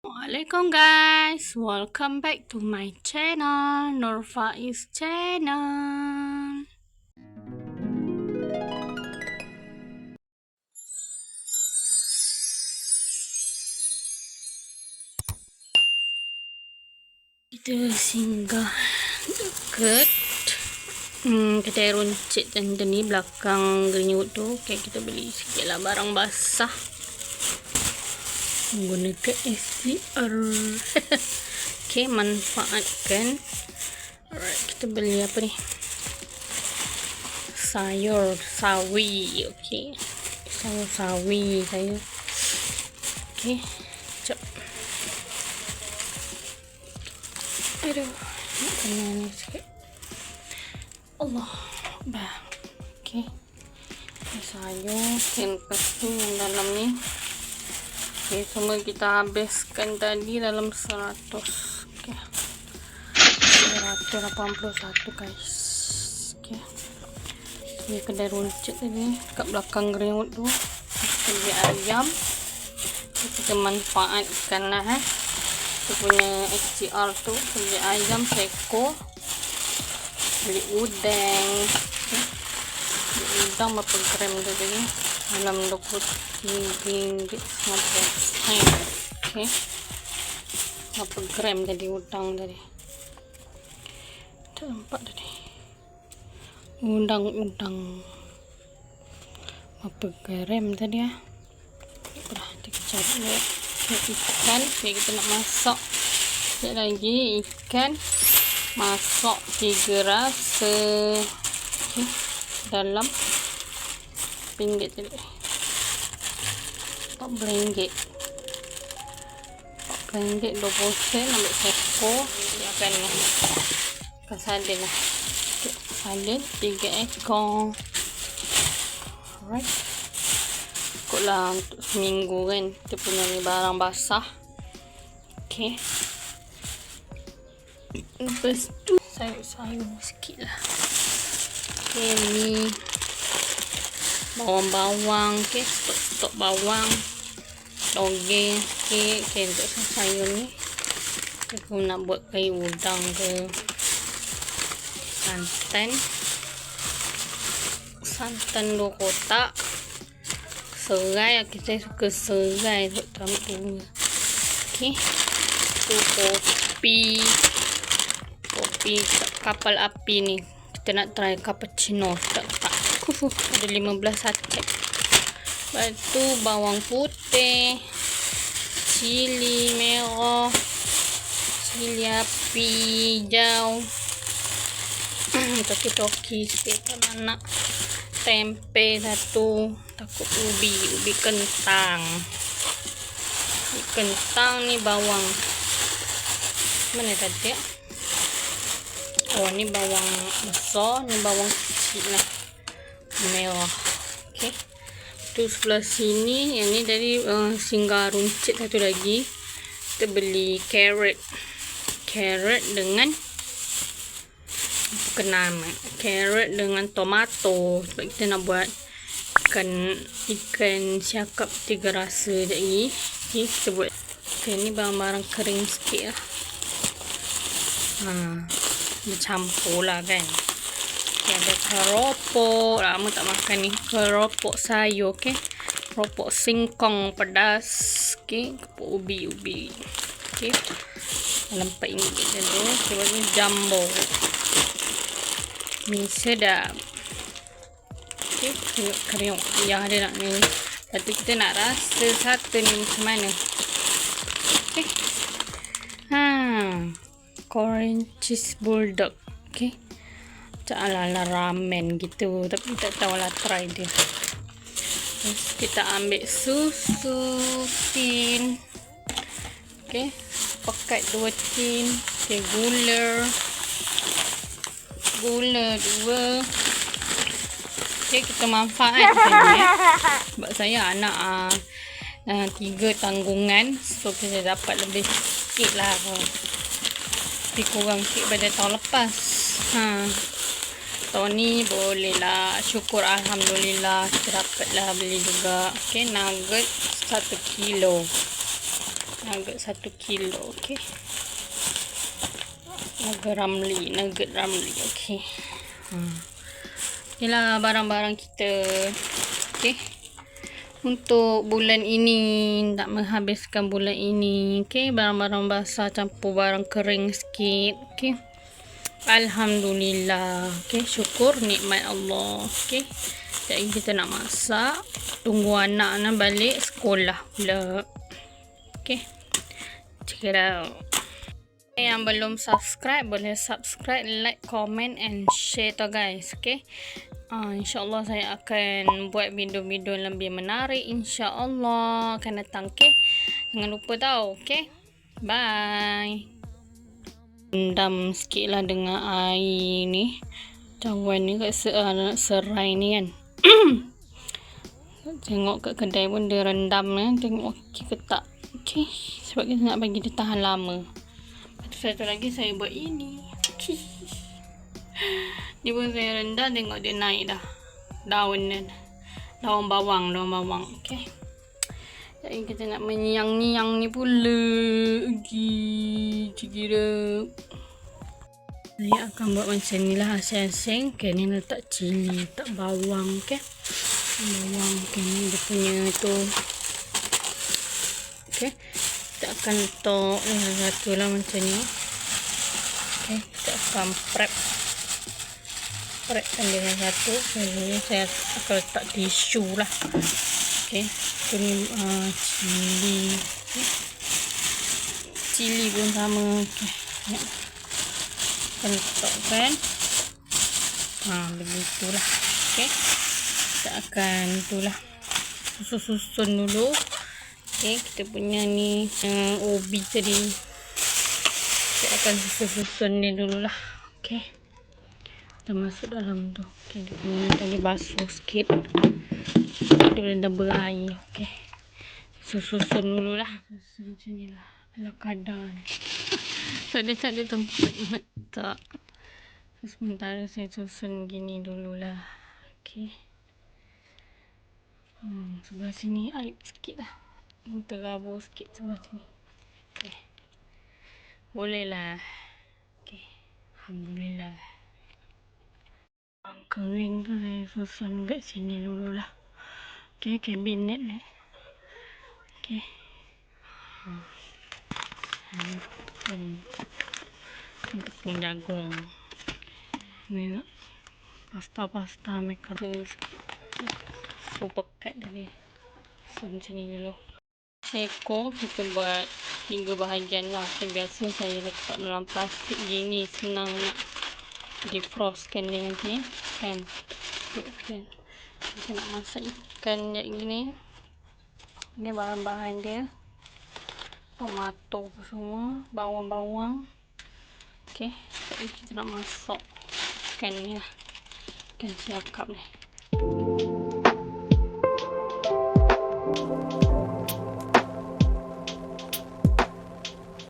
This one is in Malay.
Assalamualaikum guys, welcome back to my channel, Nurfaiz channel. Kita singgah dekat kedai runcit tanda ni belakang Greenwood tu. Okay, kita beli sikit lah barang basah menggunakan SDR. Okay, manfaatkan. Alright, kita beli apa ni? Sayur sawi. Okay, sayur sawi saya. Okay, sekejap. Aduh, nak kena ni sikit. Allah, bah. Okay, sayur. Lepas tu yang dalam ni. Okay, semua kita habiskan tadi dalam 100. Okay, 181 guys. Okay, ini kedai runcit tadi kat belakang Greenwood tu. Kita beli ayam. Kita manfaatkan lah kita punya HCR tu. Kita beli ayam seko, beli udang. Okay, beli udang berapa gram tadi ni? Dalam 23 ringgit 50. Okay, berapa gram tadi udang tadi? Tak nampak tadi udang berapa gram tadi ya? Dah, kita cari dulu. Ikan. Okay, kita nak masak sekejap lagi. Ikan masak 3 rasa. Okay, dalam ringgit tadi 14 ringgit 20 sen. Ambil seko. Dia akan sardin lah. Sardin 3 ekor. Alright, cukup lah untuk seminggu kan. Kita punya ni barang basah. Okay, lepas tu sayur-sayur sikit lah. Okay, ni bawang-bawang. Okay, stok bawang, toge. Okay, untuk sayur ni aku nak buat kari udang ke. Santan 2 kotak. Serai, kita suka serai sebab tu. Okay, tu kopi kapal api ni. Kita nak try cappuccino. Tak ada 15 saset. Lepas tu bawang putih, cili merah, cili api hijau, toki-toki sikit anak. Tempe 1, takut ubi kentang. Ni bawang mana tadi ya? Oh, ni bawang besar, ni bawang kecil lah, merah. Okay, tu sebelah sini yang ni dari singgah runcit. Satu lagi kita beli carrot dengan carrot dengan tomato sebab kita nak buat ikan siakap 3 rasa lagi. Okay, kita buat. Okay, ni barang-barang kering sikit lah. Bercampur lah kan. Okay, ada keropok. Lama tak makan ni. Keropok sayur. Okay, keropok singkong pedas. Okay, keropok ubi. Okay, dalam 4 ringgit dulu. Okay, baru jumbo mi sedap. Okay, kriuk yang ada nak ni. Lepas tu kita nak rasa satu ni macam mana. Okay, Korean cheese bulldog. Okay, macam ala-ala ramen gitu, tapi tak tahulah, try dia. Terus kita ambil susu tin. Okay, paket 2 tin. Okay, gula 2. Okay, kita manfaatkan ya. Sebab saya anak 3 tanggungan, so kita dapat lebih sikit lah. Lebih kurang sikit pada tahun lepas. Tahun ni boleh lah, syukur alhamdulillah kita dapat lah beli juga. Okay, nugget 1 kilo. Nugget 1 kilo. Okay. Nugget ramli. Okay. Inilah barang-barang kita. Okay. Untuk bulan ini, tak menghabiskan bulan ini. Okay. Barang-barang basah campur barang kering sikit. Okay. Alhamdulillah. Okay. Syukur nikmat Allah. Okay. Jadi kita nak masak. Tunggu anak nak balik sekolah pula. Okay. Check it out. Yang belum subscribe, boleh subscribe, like, comment and share tu guys. Okay. InsyaAllah saya akan buat video-video lebih menarik. InsyaAllah akan datang. Okay. Jangan lupa tau. Okay. Bye. Rendam sikit lah dengan air ni. Cawan ni kat serai ni kan. Tengok kat kedai pun dia rendam kan. Tengok okey ke tak. Okay. Sebab kita nak bagi dia tahan lama. Satu lagi saya buat ini. Ni pun saya rendam, tengok dia naik dah. Daun bawang. Okay. Jadi kita nak menyiang-niang ni pula. Cikirap. Saya akan buat macam ni lah asing-asing. Okay, ni letak cili, letak bawang. Okay. Bawang. Okay, ni dia punya tu. Okay. Kita akan letak satu lah macam ni. Okay, kita akan prepkan dia satu. Jadi saya akan letak tisu lah. Okay, tu ni cili. Okay. Cili pun sama. Okay, akan letakkan. Begitulah. Okay, kita akan itulah susun dulu. Okay, kita punya ni ubi tadi. Kita akan susun ni dululah. Okay. Kita masuk dalam tu. Okay, dia punya tadi basuh sikit. Dia boleh dah berair. Okay. Susun dululah. Susun macam ni lah. Ala kadar ni. So, dia tak ada tempat letak. So, sementara saya susun gini dululah. Okay. Sebelah sini air sikit lah. Terabur sikit sebelah sini. Okay. Boleh lah. Okay. Alhamdulillah. Kering tu saya susun kat sini dulu lah. Okay. Kabinet ni. Okay. Tepung jagung. Ni nak pasta mereka tu. So pekat tadi. So macam ni dulu. Seko kita buat 3 bahagian lah. Biasa saya letak dalam plastik gini, senang nak defrostkan dia nanti kan. Kita nak masak ikan macam gini. Ini bahan-bahan dia, tomato semua, bawang-bawang. Okay, jadi kita nak masak ikan ni lah, ikan siakap ni.